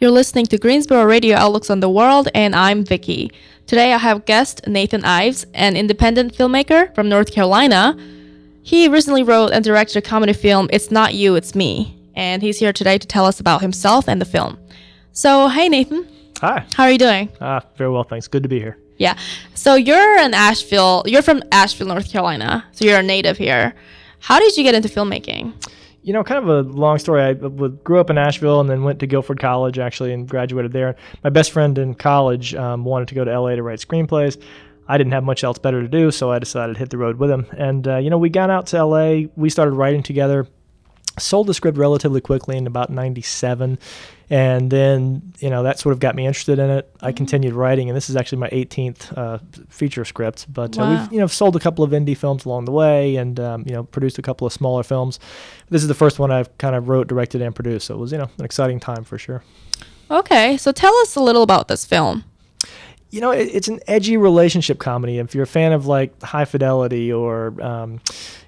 You're listening to Greensboro Radio Outlooks on the World, and I'm Vicky. Today I have guest Nathan Ives, an independent filmmaker from North Carolina. He recently wrote and directed a comedy film, It's Not You, It's Me, and he's here today to tell us about himself and the film. So, hey Nathan. Hi. How are you doing? Very well, thanks. Good to be here. Yeah. So you're from Asheville, North Carolina. So you're a native here. How did you get into filmmaking? You know, kind of a long story. I grew up in Asheville and then went to Guilford College, actually, and graduated there. My best friend in college wanted to go to LA to write screenplays. I didn't have much else better to do, so I decided to hit the road with him. And, we got out to LA. We started writing together. Sold the script relatively quickly in about 97. And then, that sort of got me interested in it. I continued writing, and this is actually my 18th feature script. But Wow. we've sold a couple of indie films along the way and, produced a couple of smaller films. This is the first one I've kind of wrote, directed, and produced. So it was, an exciting time for sure. Okay, so tell us a little about this film. It's an edgy relationship comedy. If you're a fan of like High Fidelity or,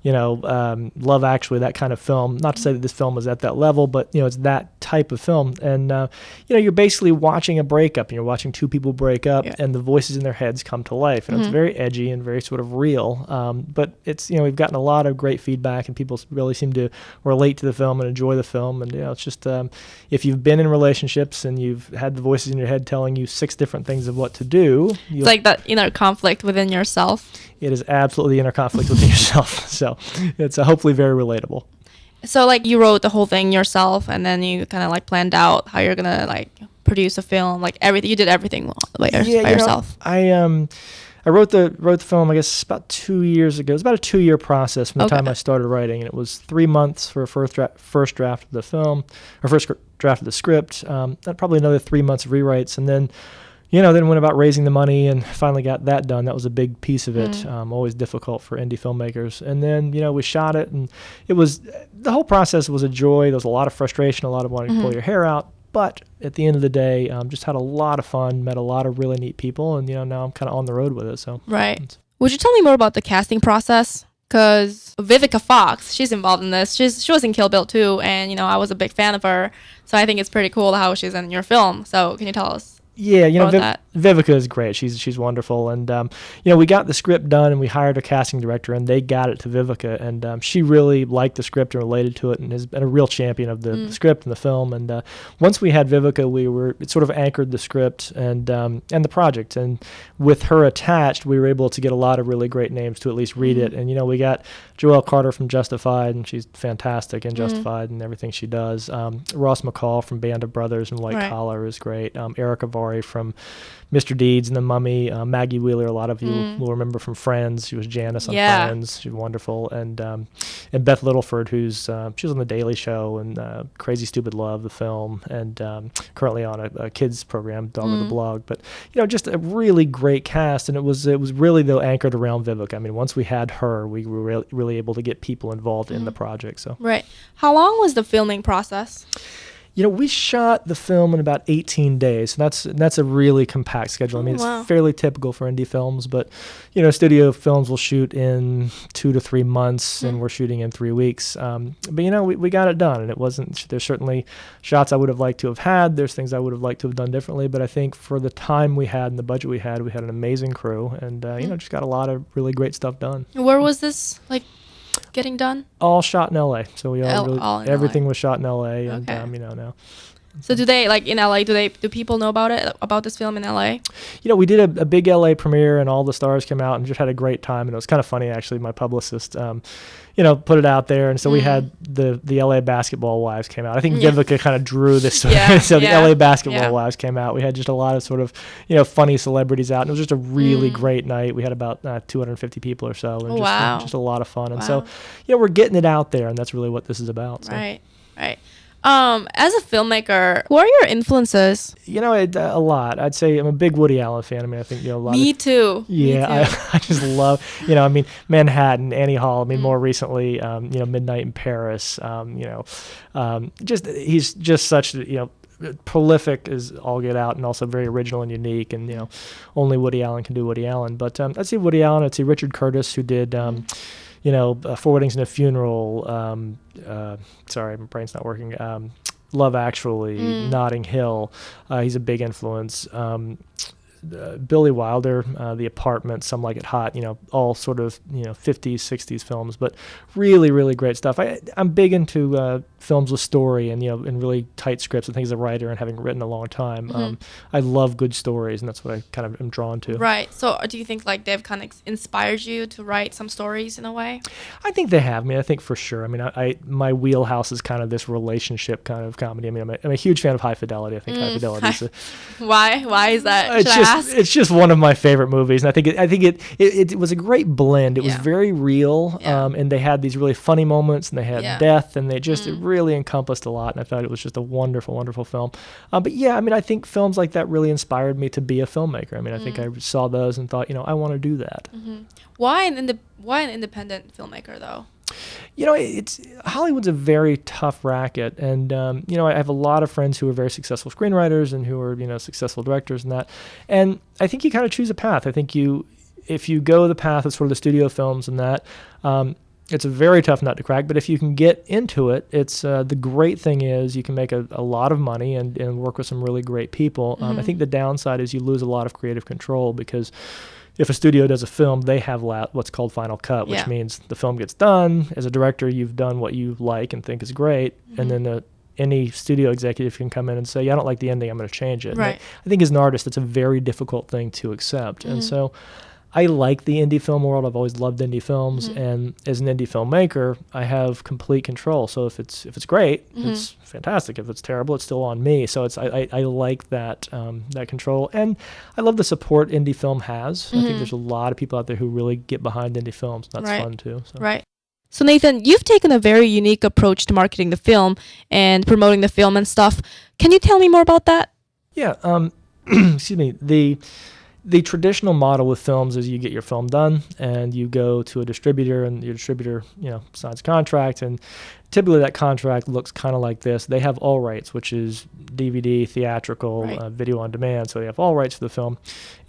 Love Actually, that kind of film, not to say that this film is at that level, but, it's that type of film. And, you're basically watching a breakup and you're watching two people break up and the voices in their heads come to life. And it's very edgy and very sort of real. But it's, we've gotten a lot of great feedback and people really seem to relate to the film and enjoy the film. And, it's just if you've been in relationships and you've had the voices in your head telling you 6 different things of what to do. It's like that inner conflict within yourself. It is absolutely the inner conflict within yourself. So it's hopefully very relatable. So like you wrote the whole thing yourself and then you kind of like planned out how you're going to like produce a film, like everything. You did everything by yourself. I wrote the film, I guess, about 2 years ago. It was about a 2-year process from the time I started writing. And it was 3 months for a first draft of the film, or first draft of the script. Probably another 3 months of rewrites. And then then went about raising the money and finally got that done. That was a big piece of it. Always difficult for indie filmmakers. And then, we shot it, and the whole process was a joy. There was a lot of frustration, a lot of wanting to pull your hair out. But at the end of the day, just had a lot of fun, met a lot of really neat people, and, now I'm kind of on the road with it. So right. Would you tell me more about the casting process? Because Vivica Fox, she's involved in this. She was in Kill Bill too, and, I was a big fan of her. So I think it's pretty cool how she's in your film. So can you tell us? Yeah, Vivica is great. She's wonderful. And, we got the script done and we hired a casting director and they got it to Vivica. And she really liked the script and related to it and has been a real champion of the script and the film. And once we had Vivica, it sort of anchored the script and the project. And with her attached, we were able to get a lot of really great names to at least read it. And, we got Joelle Carter from Justified, and she's fantastic in Justified and everything she does. Ross McCall from Band of Brothers and White Collar is great. Erica Vaughn from Mr. Deeds and The Mummy. Maggie Wheeler, a lot of you will remember from Friends. She was Janice on Friends. She's wonderful. And Beth Littleford, she was on The Daily Show and Crazy Stupid Love, the film, and currently on a kids program, Dog with a Blog. But just a really great cast, and it was really though anchored around Vivica. I mean, once we had her, we were really able to get people involved in the project. So right. How long was the filming process? We shot the film in about 18 days. And that's a really compact schedule. I mean, it's fairly typical for indie films, but, studio films will shoot in 2 to 3 months, and we're shooting in 3 weeks. But, we got it done, and there's certainly shots I would have liked to have had. There's things I would have liked to have done differently, but I think for the time we had and the budget we had an amazing crew, and, just got a lot of really great stuff done. Where was this, getting done? All shot in LA. So everything LA. Was shot in LA, and now. So do they in LA? Do people know about this film in LA? We did a big LA premiere, and all the stars came out and just had a great time. And it was kind of funny actually. My publicist, put it out there, and so we had the LA Basketball Wives came out. I think Vivica kind of drew this. So the LA Basketball Wives came out. We had just a lot of sort of funny celebrities out, and it was just a really great night. We had about 250 people or so, and just a lot of fun. And so we're getting it out there, and that's really what this is about. So. Right. As a filmmaker, who are your influences? A lot. I'd say I'm a big Woody Allen fan. I mean, I think a lot. Me too. Yeah, I just love. Manhattan, Annie Hall. I mean, more recently, Midnight in Paris. He's just such prolific as all get out, and also very original and unique. And only Woody Allen can do Woody Allen. But I'd say Woody Allen. I'd say Richard Curtis, who did. Four Weddings and a Funeral. Sorry, my brain's not working. Love Actually, Notting Hill. He's a big influence. Billy Wilder, The Apartment, Some Like It Hot, all sort of, 50s, 60s films, but really, really great stuff. I'm big into films with story and, and really tight scripts. I think as a writer and having written a long time, I love good stories, and that's what I kind of am drawn to. Right. So do you think like they've kind of inspired you to write some stories in a way? I think they have. I think for sure. My wheelhouse is kind of this relationship kind of comedy. I'm a huge fan of High Fidelity. I think High Fidelity is Why is that? It's just one of my favorite movies, and I think it was a great blend. It was very real, and they had these really funny moments, and they had death, and they just it really encompassed a lot. And I thought it was just a wonderful, wonderful film. But I think films like that really inspired me to be a filmmaker. I think I saw those and thought, I want to do that. Why an independent filmmaker though? It's Hollywood's a very tough racket, and I have a lot of friends who are very successful screenwriters and who are successful directors and that. And I think you kind of choose a path. I think if you go the path of sort of the studio films and that, it's a very tough nut to crack. But if you can get into it, it's the great thing is you can make a lot of money and work with some really great people. I think the downside is you lose a lot of creative control, because if a studio does a film, they have what's called final cut, which means the film gets done. As a director, you've done what you like and think is great, and then any studio executive can come in and say, I don't like the ending, I'm going to change it. Right. I think as an artist, it's a very difficult thing to accept. And so I like the indie film world. I've always loved indie films, and as an indie filmmaker, I have complete control. So if it's great, it's fantastic. If it's terrible, it's still on me. So I like that that control, and I love the support indie film has. I think there's a lot of people out there who really get behind indie films. That's fun too. So. Right. So Nathan, you've taken a very unique approach to marketing the film and promoting the film and stuff. Can you tell me more about that? Yeah. Excuse me. The traditional model with films is you get your film done and you go to a distributor, and your distributor, signs a contract, and typically that contract looks kind of like this. They have all rights, which is DVD, theatrical, video on demand. So they have all rights for the film,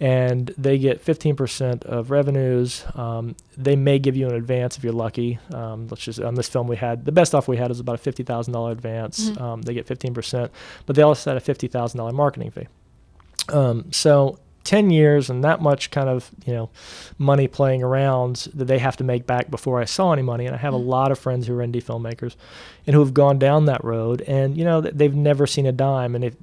and they get 15% of revenues. They may give you an advance if you're lucky. Let's just on this film the best offer we had is about a $50,000 advance. They get 15%, but they also had a $50,000 marketing fee. So 10 years and that much kind of, money playing around that they have to make back before I saw any money. And I have a lot of friends who are indie filmmakers and who have gone down that road, and, they've never seen a dime. And if,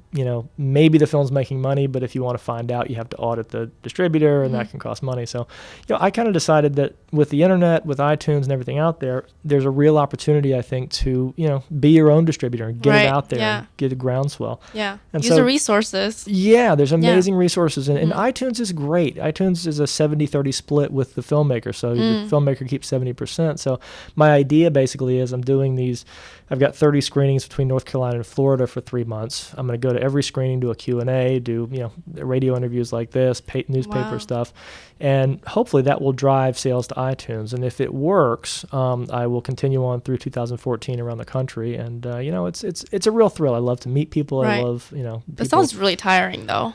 maybe the film's making money, but if you want to find out, you have to audit the distributor, and that can cost money. So, I kind of decided that with the internet, with iTunes and everything out there, there's a real opportunity, I think, to, be your own distributor and get it out there and get a groundswell. Yeah. And use the resources. Yeah, there's amazing resources. And iTunes is great. iTunes is a 70-30 split with the filmmaker. So the filmmaker keeps 70%. So my idea basically is I've got 30 screenings between North Carolina and Florida for 3 months. I'm going to go to every screening, do a Q&A, do, radio interviews like this, newspaper stuff. And hopefully that will drive sales to iTunes. And if it works, I will continue on through 2014 around the country. And, it's a real thrill. I love to meet people. Right. I love, people. That sounds really tiring though.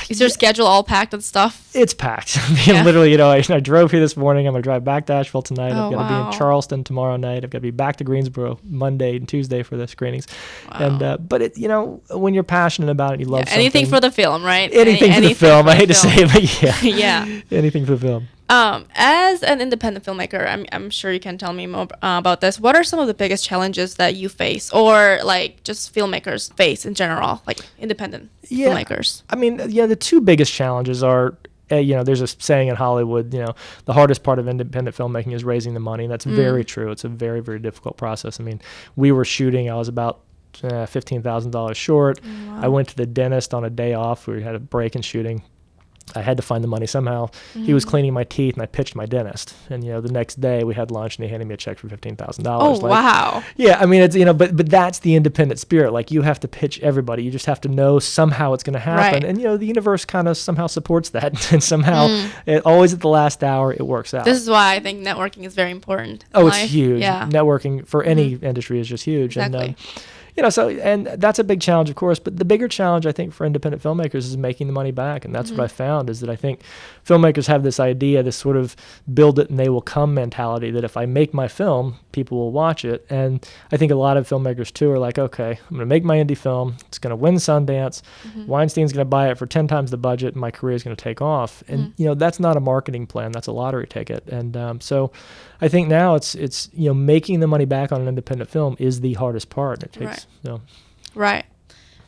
Is your schedule all packed and stuff? It's packed. Literally, I drove here this morning. I'm going to drive back to Asheville tonight. I've got to be in Charleston tomorrow night. I've got to be back to Greensboro Monday and Tuesday for the screenings. Wow. And but it, when you're passionate about it, you love something. Anything for the film, right? Anything for the film. I hate to say it, but yeah. Anything for the film. As an independent filmmaker, I'm sure you can tell me more about this. What are some of the biggest challenges that you face, or like just filmmakers face in general, like independent filmmakers? The two biggest challenges are, there's a saying in Hollywood, the hardest part of independent filmmaking is raising the money. And that's very true. It's a very, very difficult process. We were shooting, I was about $15,000 short. Wow. I went to the dentist on a day off. We had a break in shooting. I had to find the money somehow. He was cleaning my teeth, and I pitched my dentist. And the next day we had lunch, and he handed me a check for $15,000. Oh, wow! Yeah, it's but that's the independent spirit. Like, you have to pitch everybody. You just have to know somehow it's going to happen. Right. And the universe kind of somehow supports that, and somehow it always at the last hour it works out. This is why I think networking is very important. Oh, it's huge. Yeah. Networking for any industry is just huge. Exactly. And So and that's a big challenge, of course. But the bigger challenge, I think, for independent filmmakers is making the money back. And that's what I found is that I think filmmakers have this idea, this sort of build it and they will come mentality that if I make my film, people will watch it. And I think a lot of filmmakers too are like, okay, I'm going to make my indie film. It's going to win Sundance. Weinstein's going to buy it for 10 times the budget and my career is going to take off. And, that's not a marketing plan. That's a lottery ticket. And so I think now it's making the money back on an independent film is the hardest part. It takes, Right.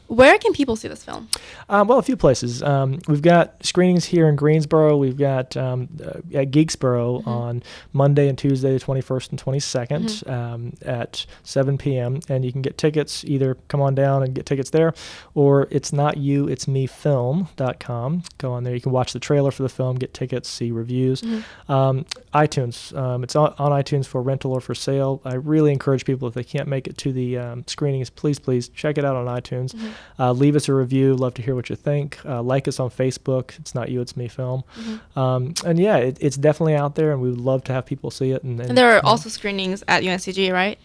Where can people see this film? Well, a few places. We've got screenings here in Greensboro. We've got at Geeksboro on Monday and Tuesday, the 21st and 22nd at 7 p.m. And you can get tickets, either come on down and get tickets there, or it's not you, it's me film.com. Go on there. You can watch the trailer for the film, get tickets, see reviews. iTunes. It's on iTunes for rental or for sale. I really encourage people, if they can't make it to the screenings, please check it out on iTunes. Leave us a review. Love to hear what you think. Like us on Facebook. It's not you, it's me film. And yeah, it's definitely out there, and we would love to have people see it. And there are also screenings at UNCG, right?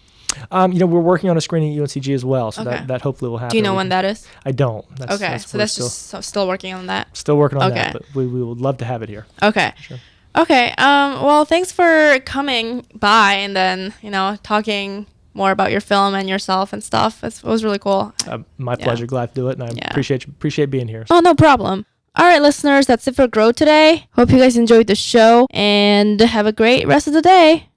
We're working on a screening at UNCG as well, so that hopefully will happen. Do you know when that is? I don't. That's just still working on that. Still working on that, but we would love to have it here. Okay. Sure. Okay. Well, thanks for coming by and then talking more about your film and yourself and stuff. It was really cool. My pleasure. Glad to do it, and I appreciate being here. Oh, no problem. All right, listeners, that's it for Grow today. Hope you guys enjoyed the show and have a great rest of the day.